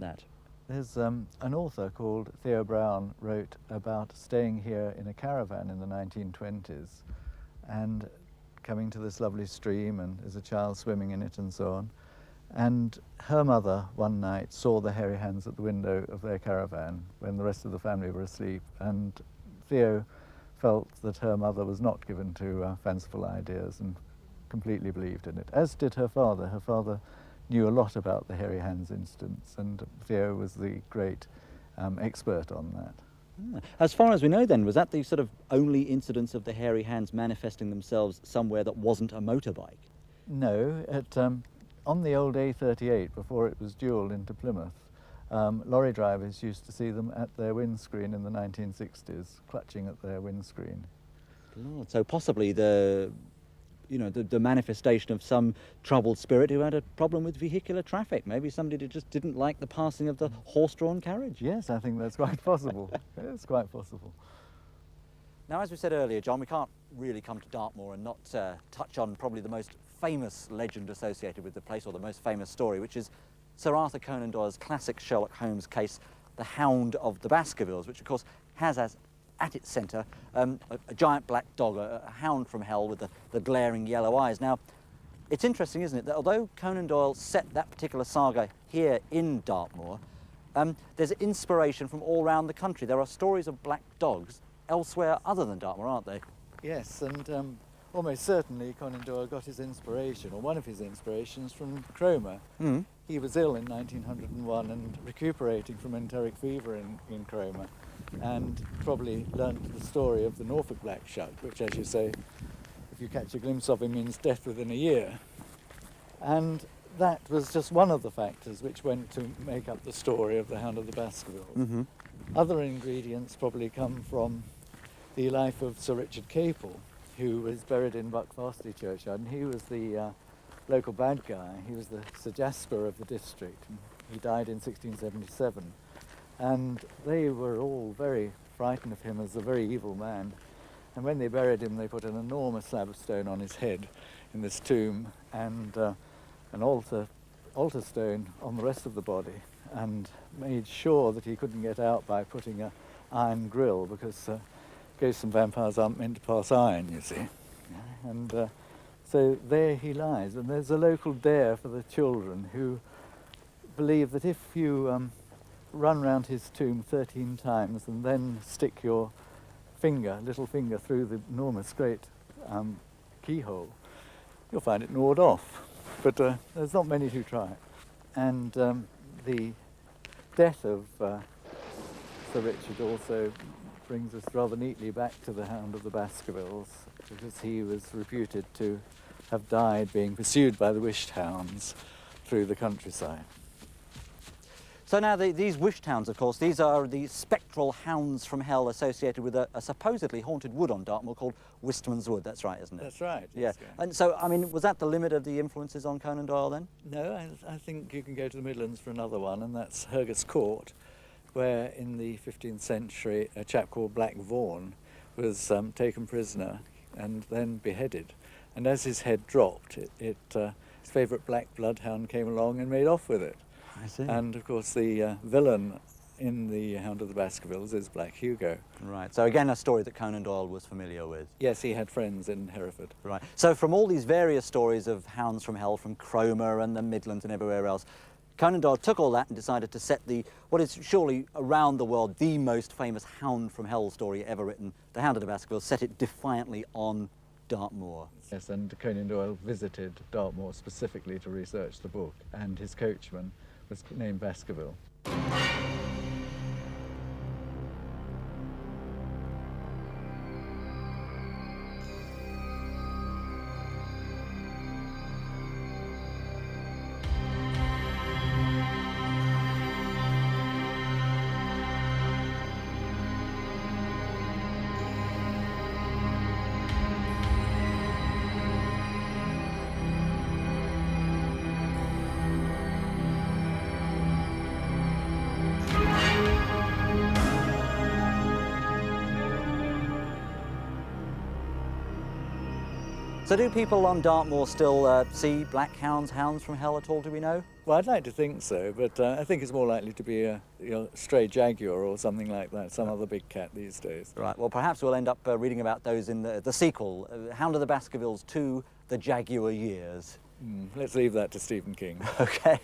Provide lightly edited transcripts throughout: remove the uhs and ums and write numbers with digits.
that? There's an author called Theo Brown wrote about staying here in a caravan in the 1920s and coming to this lovely stream and as a child swimming in it and so on. And her mother one night saw the hairy hands at the window of their caravan when the rest of the family were asleep, and Theo felt that her mother was not given to fanciful ideas and completely believed in it, as did her father. Her father knew a lot about the hairy hands instance, and Theo was the great expert on that. As far as we know then, was that the sort of only incidence of the hairy hands manifesting themselves somewhere that wasn't a motorbike? No, on the old A38, before it was duelled into Plymouth, lorry drivers used to see them at their windscreen in the 1960s, clutching at their windscreen. Lord, so possibly the manifestation of some troubled spirit who had a problem with vehicular traffic. Maybe somebody that just didn't like the passing of the horse-drawn carriage. Yes, I think that's quite possible. It's quite possible. Now, as we said earlier, John, we can't really come to Dartmoor and not touch on probably the most famous legend associated with the place, or the most famous story, which is Sir Arthur Conan Doyle's classic Sherlock Holmes case, The Hound of the Baskervilles, which of course has as at its centre a giant black dog, a hound from hell with the glaring yellow eyes. Now, it's interesting, isn't it, that although Conan Doyle set that particular saga here in Dartmoor, there's inspiration from all around the country. There are stories of black dogs elsewhere other than Dartmoor, aren't they? Yes, and almost certainly Conan Doyle got his inspiration, or one of his inspirations, from Cromer. Mm. He was ill in 1901 and recuperating from enteric fever in Cromer, and probably learnt the story of the Norfolk black shug, which, as you say, if you catch a glimpse of him, means death within a year. And that was just one of the factors which went to make up the story of the Hound of the Baskervilles. Mm-hmm. Other ingredients probably come from the life of Sir Richard Capel, who was buried in Buckfastleigh churchyard, and he was the local bad guy. He was the Sir Jasper of the district. He died in 1677, and they were all very frightened of him as a very evil man. And when they buried him, they put an enormous slab of stone on his head in this tomb, and an altar stone on the rest of the body, and made sure that he couldn't get out by putting an iron grill, because ghosts and vampires aren't meant to pass iron, you see. And so there he lies, and there's a local dare for the children who believe that if you run round his tomb 13 times and then stick your little finger through the enormous great keyhole, you'll find it gnawed off. But there's not many who try it. And the death of Sir Richard also brings us rather neatly back to the Hound of the Baskervilles, because he was reputed to have died being pursued by the wished hounds through the countryside. So now these wished hounds, of course, these are the spectral hounds from hell associated with a supposedly haunted wood on Dartmoor called Wistman's Wood. That's right, isn't it? That's right. Yeah. And so, I mean, was that the limit of the influences on Conan Doyle then? No, I think you can go to the Midlands for another one, and that's Hergus Court, where in the 15th century a chap called Black Vaughan was taken prisoner and then beheaded. And as his head dropped, his favourite black bloodhound came along and made off with it. I see. And of course the villain in the Hound of the Baskervilles is Black Hugo. Right, so again a story that Conan Doyle was familiar with. Yes, he had friends in Hereford. Right, so from all these various stories of hounds from hell, from Cromer and the Midlands and everywhere else, Conan Doyle took all that and decided to set what is surely around the world the most famous hound from hell story ever written, The Hound of the Baskervilles, set it defiantly on Dartmoor. Yes, and Conan Doyle visited Dartmoor specifically to research the book, and his coachman was named Baskerville. So do people on Dartmoor still see black hounds, hounds from hell at all, do we know? Well, I'd like to think so, but I think it's more likely to be a stray jaguar or something like that, some other big cat these days. Right, well, perhaps we'll end up reading about those in the sequel, Hound of the Baskervilles 2, The Jaguar Years. Let's leave that to Stephen King. Okay.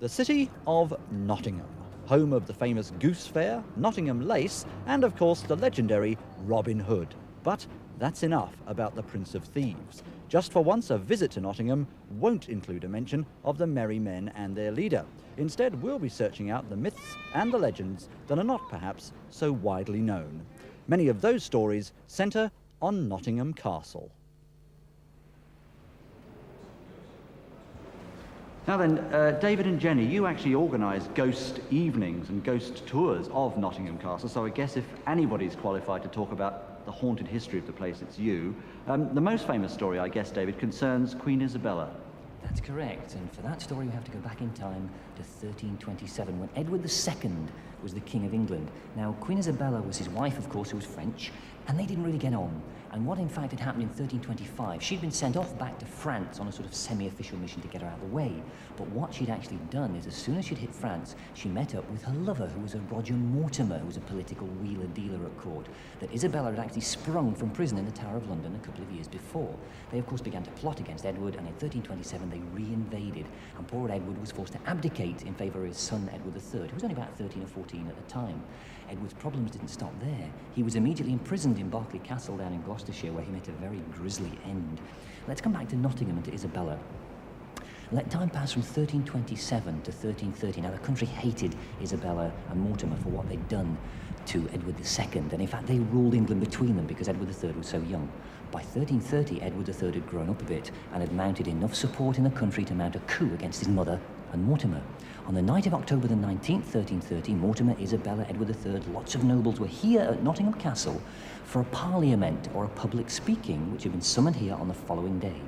The city of Nottingham, home of the famous Goose Fair, Nottingham Lace, and of course the legendary Robin Hood. But that's enough about the Prince of Thieves. Just for once, a visit to Nottingham won't include a mention of the merry men and their leader. Instead, we'll be searching out the myths and the legends that are not perhaps so widely known. Many of those stories centre on Nottingham Castle. Now then, David and Jenny, you actually organised ghost evenings and ghost tours of Nottingham Castle, so I guess if anybody's qualified to talk about the haunted history of the place, it's you. The most famous story, I guess, David, concerns Queen Isabella. That's correct, and for that story we have to go back in time to 1327, when Edward II was the King of England. Now, Queen Isabella was his wife, of course, who was French, and they didn't really get on. And what in fact had happened in 1325, she'd been sent off back to France on a sort of semi-official mission to get her out of the way. But what she'd actually done is, as soon as she'd hit France, she met up with her lover, who was a Roger Mortimer, who was a political wheeler-dealer at court, that Isabella had actually sprung from prison in the Tower of London a couple of years before. They, of course, began to plot against Edward, and in 1327 they re-invaded, and poor Edward was forced to abdicate in favour of his son Edward III, who was only about 13 or 14 at the time. Edward's problems didn't stop there. He was immediately imprisoned in Berkeley Castle down in Gloucestershire, where he met a very grisly end. Let's come back to Nottingham and to Isabella. Let time pass from 1327 to 1330. Now, the country hated Isabella and Mortimer for what they'd done to Edward II, and in fact they ruled England between them because Edward III was so young. By 1330, Edward III had grown up a bit and had mounted enough support in the country to mount a coup against his mother and Mortimer. On the night of October the 19th, 1330, Mortimer, Isabella, Edward III, lots of nobles were here at Nottingham Castle for a parliament, or a public speaking, which had been summoned here on the following day.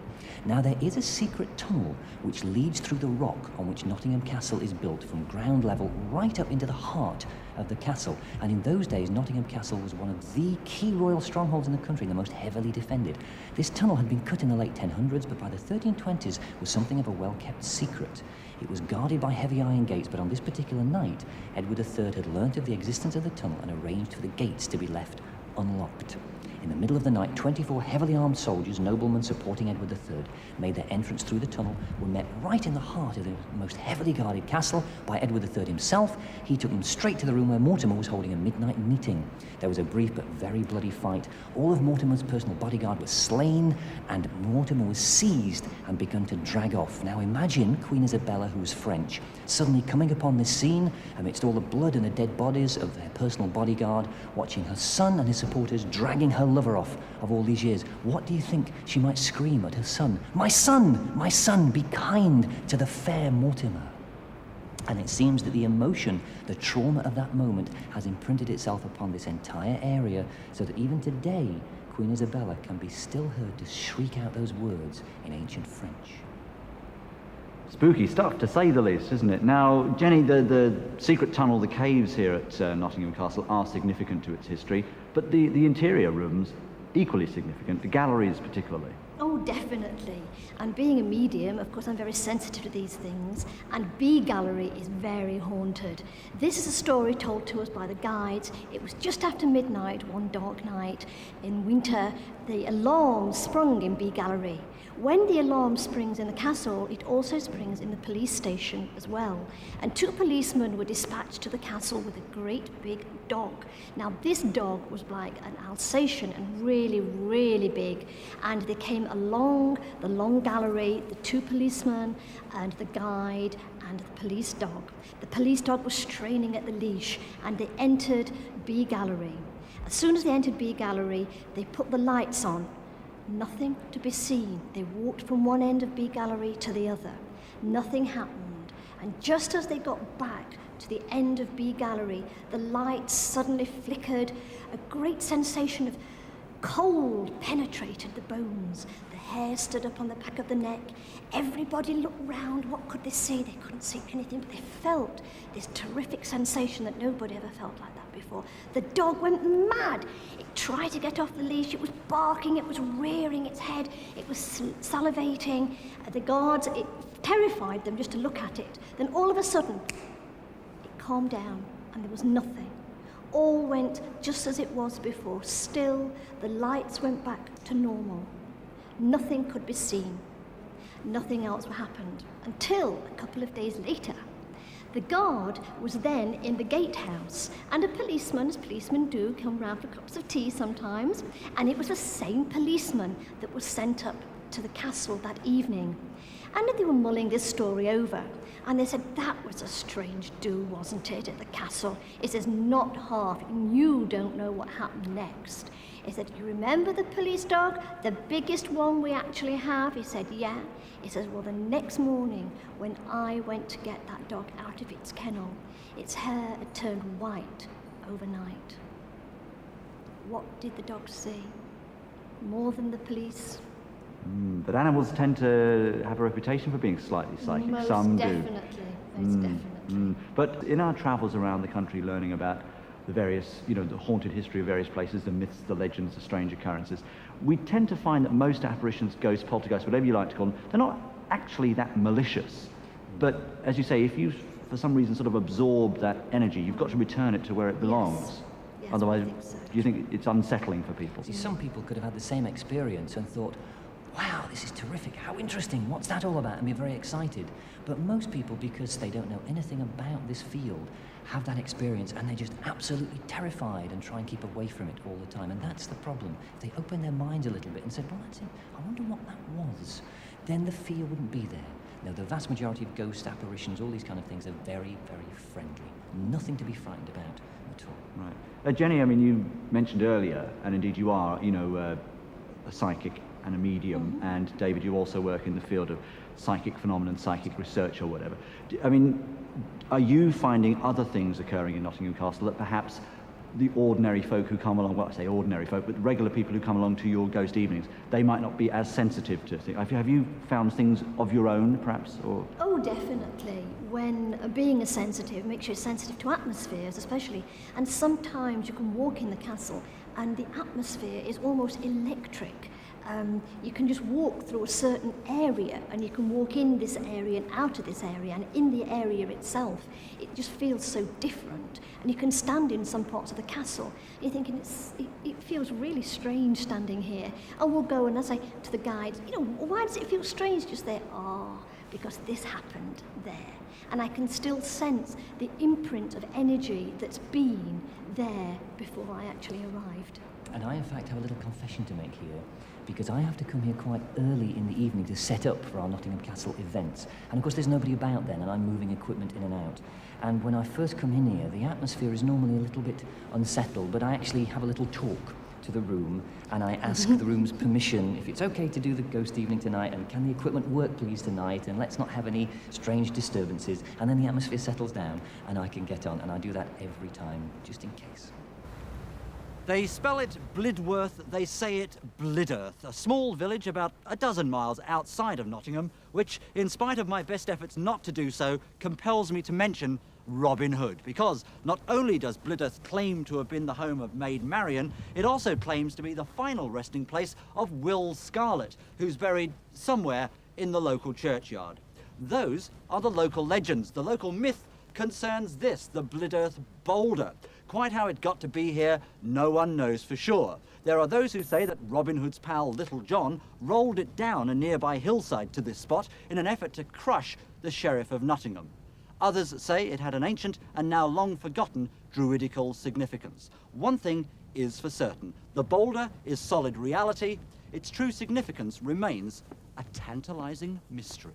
Now, there is a secret tunnel which leads through the rock on which Nottingham Castle is built from ground level right up into the heart of the castle. And in those days, Nottingham Castle was one of the key royal strongholds in the country, the most heavily defended. This tunnel had been cut in the late 1000s, but by the 1320s was something of a well-kept secret. It was guarded by heavy iron gates, but on this particular night, Edward III had learnt of the existence of the tunnel and arranged for the gates to be left unlocked. In the middle of the night, 24 heavily armed soldiers, noblemen supporting Edward III, made their entrance through the tunnel, were met right in the heart of the most heavily guarded castle by Edward III himself. He took them straight to the room where Mortimer was holding a midnight meeting. There was a brief but very bloody fight. All of Mortimer's personal bodyguard was slain, and Mortimer was seized and begun to drag off. Now imagine Queen Isabella, who was French, suddenly coming upon this scene amidst all the blood and the dead bodies of their personal bodyguard, watching her son and his supporters dragging her lover off of all these years. What do you think she might scream at her son? My son, be kind to the fair Mortimer." And it seems that the emotion, the trauma of that moment has imprinted itself upon this entire area, so that even today, Queen Isabella can be still heard to shriek out those words in ancient French. Spooky stuff, to say the least, isn't it? Now, Jenny, the secret tunnel, the caves here at Nottingham Castle are significant to its history, but the interior rooms, equally significant, the galleries particularly. Oh, definitely. And being a medium, of course, I'm very sensitive to these things, and B Gallery is very haunted. This is a story told to us by the guides. It was just after midnight, one dark night in winter. The alarm sprung in B Gallery. When the alarm springs in the castle, it also springs in the police station as well. And 2 policemen were dispatched to the castle with a great big dog. Now, this dog was like an Alsatian and really, really big. And they came along the long gallery, the 2 policemen and the guide and the police dog. The police dog was straining at the leash, and they entered B Gallery. As soon as they entered B Gallery, they put the lights on. Nothing to be seen. They walked from one end of B Gallery to the other. Nothing happened. And just as they got back to the end of B Gallery, the lights suddenly flickered. A great sensation of cold penetrated the bones. The hair stood up on the back of the neck. Everybody looked round. What could they see? They couldn't see anything, but they felt this terrific sensation that nobody ever felt like that before. The dog went mad. It tried to get off the leash. It was barking. It was rearing its head. It was salivating. The guards, it terrified them just to look at it. Then all of a sudden, it calmed down and there was nothing. All went just as it was before. Still, the lights went back to normal. Nothing could be seen. Nothing else happened until a couple of days later. The guard was then in the gatehouse, and a policeman, as policemen do, come round for cups of tea sometimes, and it was the same policeman that was sent up to the castle that evening. And they were mulling this story over, and they said, that was a strange do, wasn't it, at the castle? It says, not half, you don't know what happened next. He said, you remember the police dog, the biggest one we actually have? He said, yeah. He says, well, the next morning when I went to get that dog out of its kennel, its hair had turned white overnight. What did the dog see? More than the police? But animals tend to have a reputation for being slightly psychic. Some do. Most definitely. But in our travels around the country learning about the various, the haunted history of various places, the myths, the legends, the strange occurrences, we tend to find that most apparitions, ghosts, poltergeists, whatever you like to call them, they're not actually that malicious. But as you say, if you, for some reason, sort of absorb that energy, you've got to return it to where it belongs. Yes, Otherwise, I think so. do you think it's unsettling for people? See, some people could have had the same experience and thought, wow, this is terrific, how interesting, what's that all about, and be very excited. But most people, because they don't know anything about this field, have that experience and they're just absolutely terrified and try and keep away from it all the time. And that's the problem. If they open their minds a little bit and said, well, that's it, I wonder what that was, then the fear wouldn't be there. Now, the vast majority of ghost apparitions, all these kind of things, are very, very friendly. Nothing to be frightened about at all. Right. Jenny, I mean, you mentioned earlier, and indeed you are, a psychic and a medium, and David, you also work in the field of psychic phenomenon, psychic research or whatever. I mean, are you finding other things occurring in Nottingham Castle that perhaps the ordinary folk who come along, well, I say ordinary folk, but regular people who come along to your ghost evenings, they might not be as sensitive to things? Have you found things of your own, perhaps? Or? Oh, definitely. When being a sensitive makes you sensitive to atmospheres, especially. And sometimes you can walk in the castle and the atmosphere is almost electric. You can just walk through a certain area and you can walk in this area and out of this area, and in the area itself it just feels so different. And you can stand in some parts of the castle and you're thinking it feels really strange standing here. And we'll go and I say to the guides, why does it feel strange just there? Because this happened there. And I can still sense the imprint of energy that's been there before I actually arrived. And I, in fact, have a little confession to make here, because I have to come here quite early in the evening to set up for our Nottingham Castle events. And of course there's nobody about then, and I'm moving equipment in and out. And when I first come in here, the atmosphere is normally a little bit unsettled, but I actually have a little talk to the room, and I ask the room's permission if it's okay to do the ghost evening tonight, and can the equipment work please tonight, and let's not have any strange disturbances. And then the atmosphere settles down, and I can get on, and I do that every time, just in case. They spell it Blidworth, they say it Blidderth, a small village about a dozen miles outside of Nottingham, which, in spite of my best efforts not to do so, compels me to mention Robin Hood, because not only does Blidderth claim to have been the home of Maid Marian, it also claims to be the final resting place of Will Scarlet, who's buried somewhere in the local churchyard. Those are the local legends. The local myth concerns this, the Blidderth boulder. Quite how it got to be here, no one knows for sure. There are those who say that Robin Hood's pal Little John rolled it down a nearby hillside to this spot in an effort to crush the Sheriff of Nottingham. Others say it had an ancient and now long forgotten druidical significance. One thing is for certain, the boulder is solid reality. Its true significance remains a tantalizing mystery.